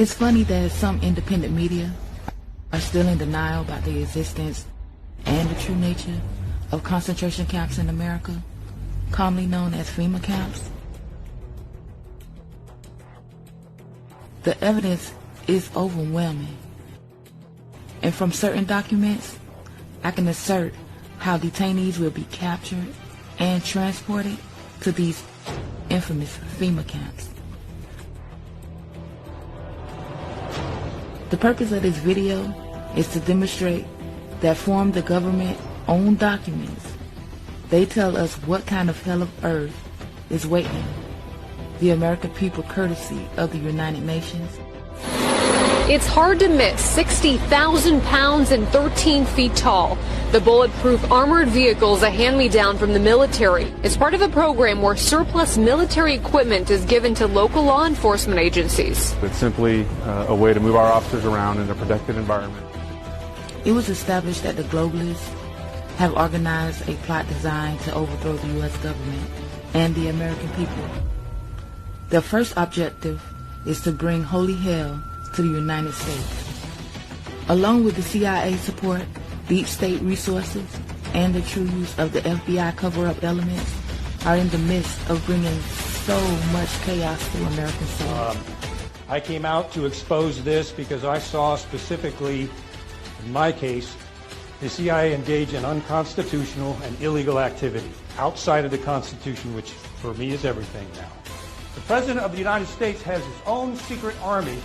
It's funny that some independent media are still in denial about the existence and the true nature of concentration camps in America, commonly known as FEMA camps. The evidence is overwhelming, and from certain documents, I can assert how detainees will be captured and transported to these infamous FEMA camps. The purpose of this video is to demonstrate that from the government-owned documents, they tell us what kind of hell of earth is waiting the American people courtesy of the United Nations. It's hard to miss 60,000 pounds and 13 feet tall. The bulletproof armored vehicle is a hand-me-down from the military. It's part of a program where surplus military equipment is given to local law enforcement agencies. It's simply a way to move our officers around in a protected environment. It was established that the globalists have organized a plot designed to overthrow the U.S. government and the American people. Their first objective is to bring holy hell to the United States. Along with the CIA support, deep state resources, and the true use of the FBI cover-up elements are in the midst of bringing so much chaos to American soil. I came out to expose this because I saw specifically, in my case, the CIA engage in unconstitutional and illegal activity outside of the Constitution, which for me is everything now. The President of the United States has his own secret army,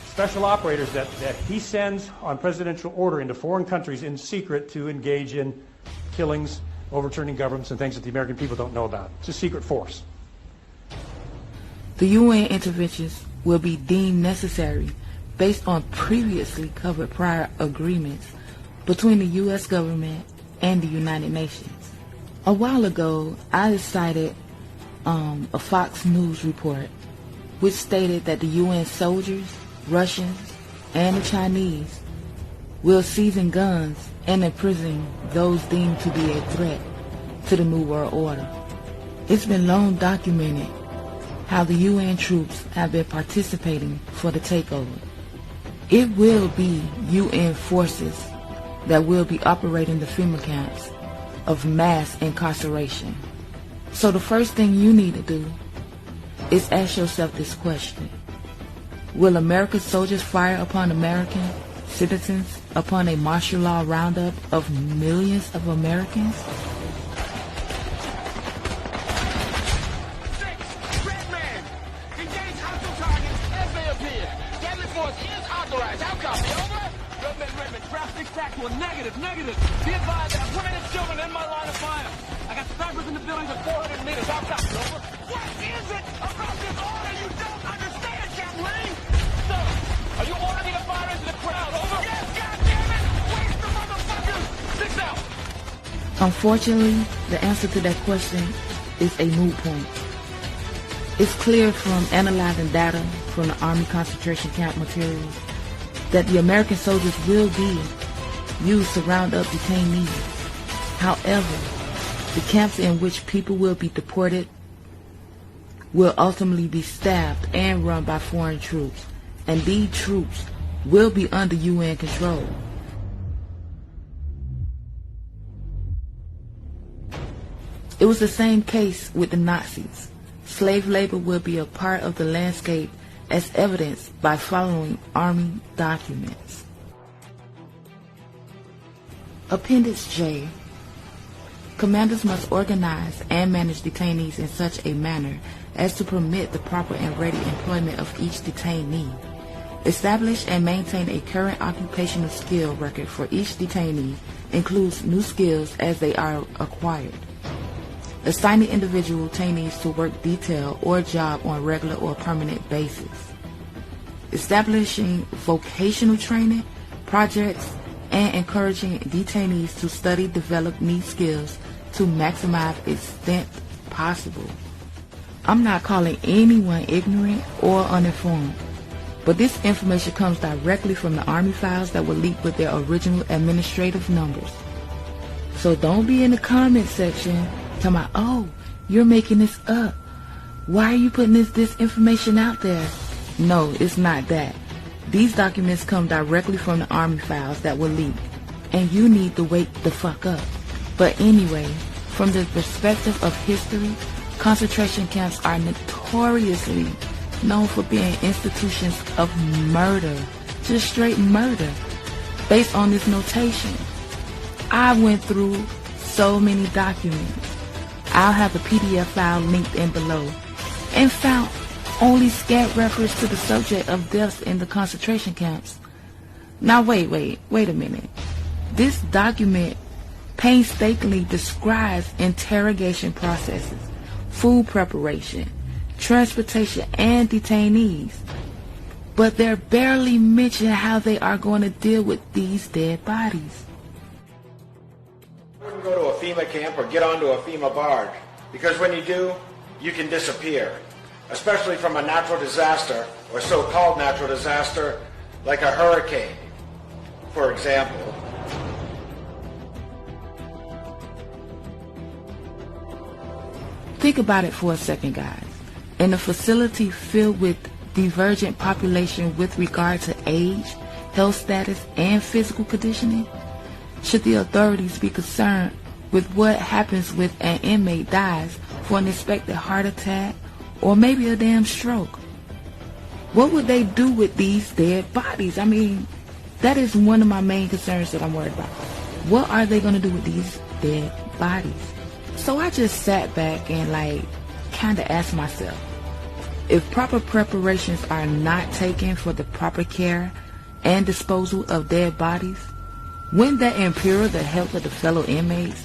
special operators that he sends on presidential order into foreign countries in secret to engage in killings, overturning governments, and things that the American people don't know about. It's a secret force. The UN interventions will be deemed necessary based on previously covered prior agreements between the U.S. government and the United Nations. A while ago, I cited a Fox News report which stated that the UN soldiers, Russians, and the Chinese will season guns and imprison those deemed to be a threat to the New World Order. It's been long documented how the UN troops have been participating for the takeover. It will be UN forces that will be operating the FEMA camps of mass incarceration. So the first thing you need to do is ask yourself this question. Will America's soldiers fire upon American citizens upon a martial law roundup of millions of Americans? Negative. Be advised that women and children in my line of fire. I got snipers in the buildings at 400 meters. I'll copy, over. What is it about this order you don't understand, Kathleen? Sir, are you ordering me to fire into the crowd? Over. Yes, goddammit! Where's the motherfuckers? 6 out. Unfortunately, the answer to that question is a moot point. It's clear from analyzing data from the Army concentration camp materials that the American soldiers will be used to round up detainees. However, the camps in which people will be deported will ultimately be staffed and run by foreign troops, and these troops will be under UN control. It was the same case with the Nazis. Slave labor will be a part of the landscape as evidenced by following Army documents. Appendix J. Commanders must organize and manage detainees in such a manner as to permit the proper and ready employment of each detainee. Establish and maintain a current occupational skill record for each detainee, includes new skills as they are acquired. Assigning individual detainees to work detail or job on a regular or permanent basis. Establishing vocational training projects and encouraging detainees to study, develop new skills to maximize extent possible. I'm not calling anyone ignorant or uninformed, but this information comes directly from the Army files that were leaked with their original administrative numbers. So don't be in the comment section talking about, oh, you're making this up. Why are you putting this information out there? No, it's not that. These documents come directly from the Army files that were leaked, and you need to wake the fuck up. But anyway, from the perspective of history, concentration camps are notoriously known for being institutions of murder, just straight murder. Based on this notation, I went through so many documents. I'll have a PDF file linked in below, and found only scant reference to the subject of deaths in the concentration camps. Now wait a minute. This document painstakingly describes interrogation processes, food preparation, transportation, and detainees. But they're barely mentioning how they are going to deal with these dead bodies. I wouldn't go to a FEMA camp or get onto a FEMA barge, because when you do, you can disappear, especially from a natural disaster or so-called natural disaster like a hurricane, for example. Think about it for a second, guys. In a facility filled with divergent population with regard to age, health status, and physical conditioning, should the authorities be concerned with what happens with an inmate dies for an expected heart attack or maybe a damn stroke? What would they do with these dead bodies? I mean, that is one of my main concerns that I'm worried about. What are they going to do with these dead bodies? So I just sat back and kind of asked myself, if proper preparations are not taken for the proper care and disposal of dead bodies, wouldn't that imperil the health of the fellow inmates,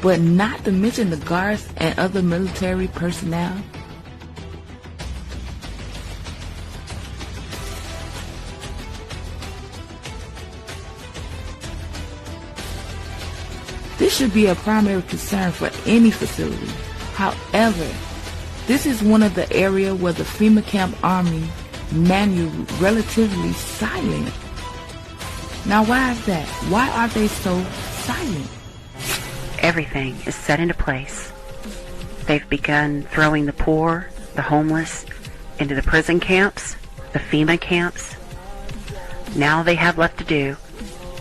but not to mention the guards and other military personnel? This should be a primary concern for any facility. However, this is one of the areas where the FEMA Camp Army manual relatively silent. Now why is that? Why are they so silent? Everything is set into place. They've begun throwing the poor, the homeless, into the prison camps, the FEMA camps. Now all they have left to do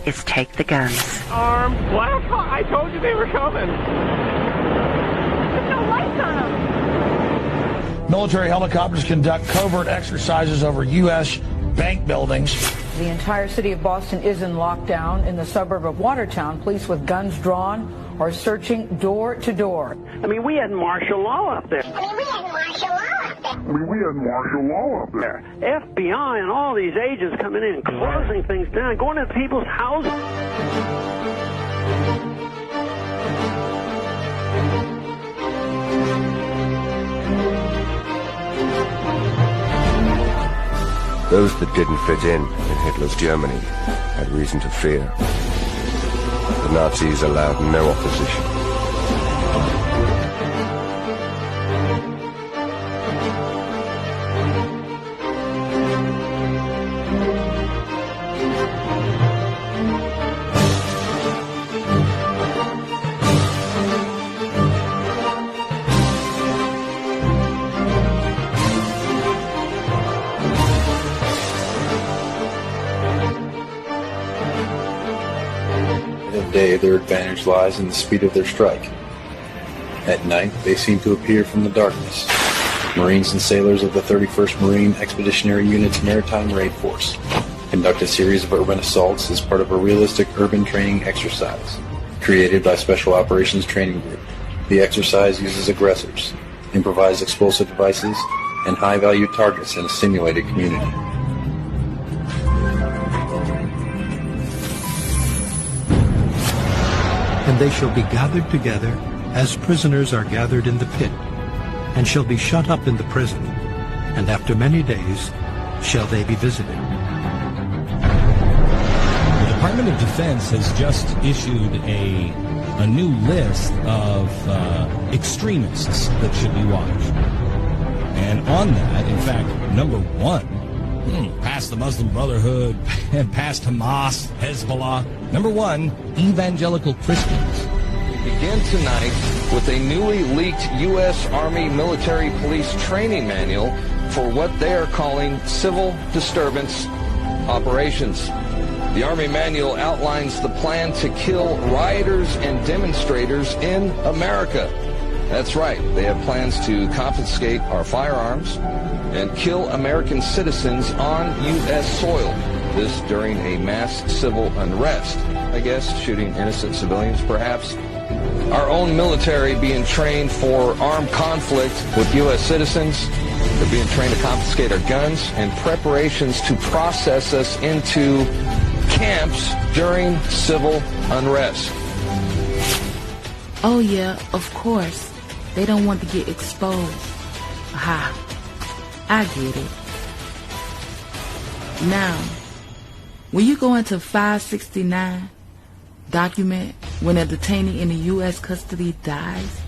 is take the guns. Armed black? I told you they were coming. There's no lights on them. Military helicopters conduct covert exercises over U.S. bank buildings. The entire city of Boston is in lockdown. In the suburb of Watertown, police with guns drawn are searching door to door. I mean, we had martial law up there. FBI and all these agents coming in and closing things down, going to people's houses. Those that didn't fit in Hitler's Germany had reason to fear. The Nazis allowed no opposition. Day, their advantage lies in the speed of their strike. At night, they seem to appear from the darkness. Marines and sailors of the 31st Marine Expeditionary Unit's Maritime Raid Force conduct a series of urban assaults as part of a realistic urban training exercise created by Special Operations Training Group. The exercise uses aggressors, improvised explosive devices, and high-value targets in a simulated community. And they shall be gathered together as prisoners are gathered in the pit, and shall be shut up in the prison, and after many days shall they be visited. The Department of Defense has just issued a new list of extremists that should be watched. And on that, in fact, number one, past the Muslim Brotherhood, and past Hamas, Hezbollah. Number one, evangelical Christians. We begin tonight with a newly leaked U.S. Army military police training manual for what they are calling civil disturbance operations. The Army manual outlines the plan to kill rioters and demonstrators in America. That's right, they have plans to confiscate our firearms and kill American citizens on U.S. soil. This during a mass civil unrest. I guess shooting innocent civilians, perhaps. Our own military being trained for armed conflict with U.S. citizens. They're being trained to confiscate our guns, and preparations to process us into camps during civil unrest. Oh yeah, of course. They don't want to get exposed. Ha, I get it. Now, when you go into 569, document when a detainee in the U.S. custody dies,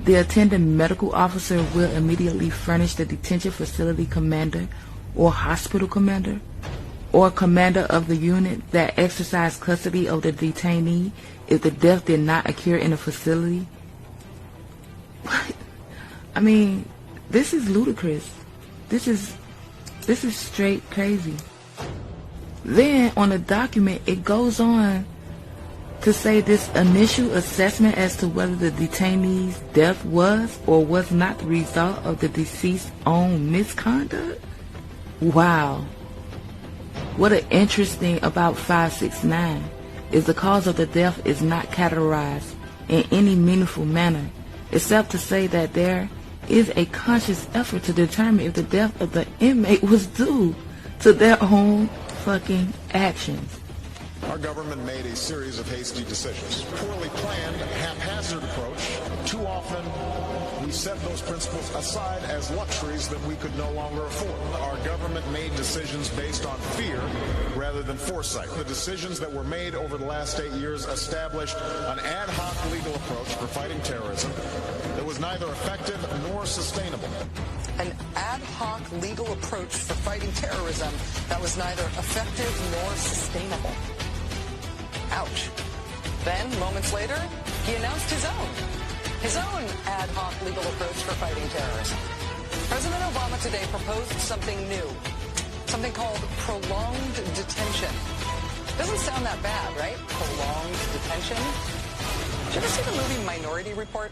the attending medical officer will immediately furnish the detention facility commander or hospital commander or commander of the unit that exercised custody of the detainee if the death did not occur in the facility. What? I mean, this is ludicrous. This is straight crazy. Then on the document it goes on to say this initial assessment as to whether the detainee's death was or was not the result of the deceased's own misconduct. Wow. What an interesting about 569 is the cause of the death is not categorized in any meaningful manner, except to say that there is a conscious effort to determine if the death of the inmate was due to their own fucking actions. Our government made a series of hasty decisions. Poorly planned, haphazard approach. Too often, we set those principles aside as luxuries that we could no longer afford. Our government made decisions based on fear rather than foresight. The decisions that were made over the last 8 years established an ad hoc legal approach for fighting terrorism that was neither effective nor sustainable. An ad hoc legal approach for fighting terrorism that was neither effective nor sustainable. Ouch. Then, moments later, he announced his own ad hoc legal approach for fighting terrorism. President Obama today proposed something new, something called prolonged detention. Doesn't sound that bad, right? Prolonged detention. Did you ever see the movie Minority Report?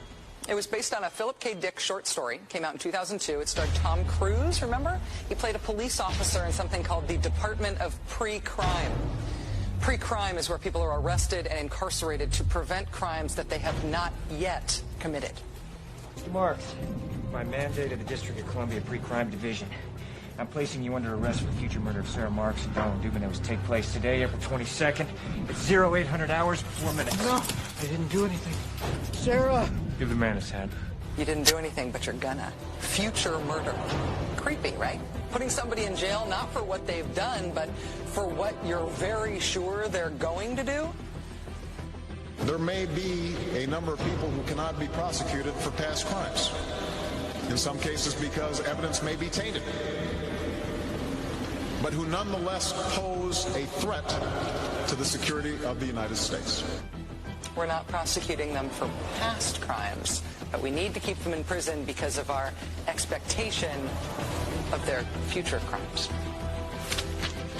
It was based on a Philip K. Dick short story. Came out in 2002. It starred Tom Cruise, remember? He played a police officer in something called the Department of Pre-Crime. Pre-crime is where people are arrested and incarcerated to prevent crimes that they have not yet committed. Marks, by mandate of the District of Columbia Pre-Crime Division, I'm placing you under arrest for the future murder of Sarah Marks and Donald Dubin that was take place today, April 22nd, at 0800 hours, 4 minutes. No, I didn't do anything. Sarah! Give the man his hand. You didn't do anything, but you're gonna. Future murder. Creepy, right? Putting somebody in jail not for what they've done, but for what you're very sure they're going to do? There may be a number of people who cannot be prosecuted for past crimes. In some cases because evidence may be tainted, but who nonetheless pose a threat to the security of the United States. We're not prosecuting them for past crimes, but we need to keep them in prison because of our expectation of their future crimes.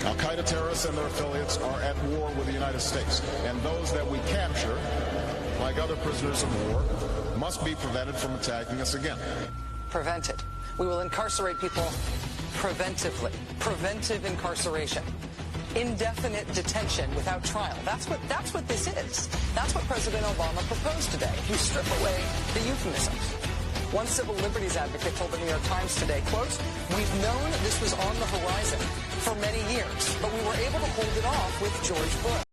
Al-Qaeda terrorists and their affiliates are at war with the United States, and those that we capture, like other prisoners of war, must be prevented from attacking us again. Prevented. We will incarcerate people preventively. Preventive incarceration. Indefinite detention without trial. That's what this is. That's what President Obama proposed today. You strip away the euphemisms. One civil liberties advocate told the New York Times today, quote, "We've known this was on the horizon for many years, but we were able to hold it off with George Bush."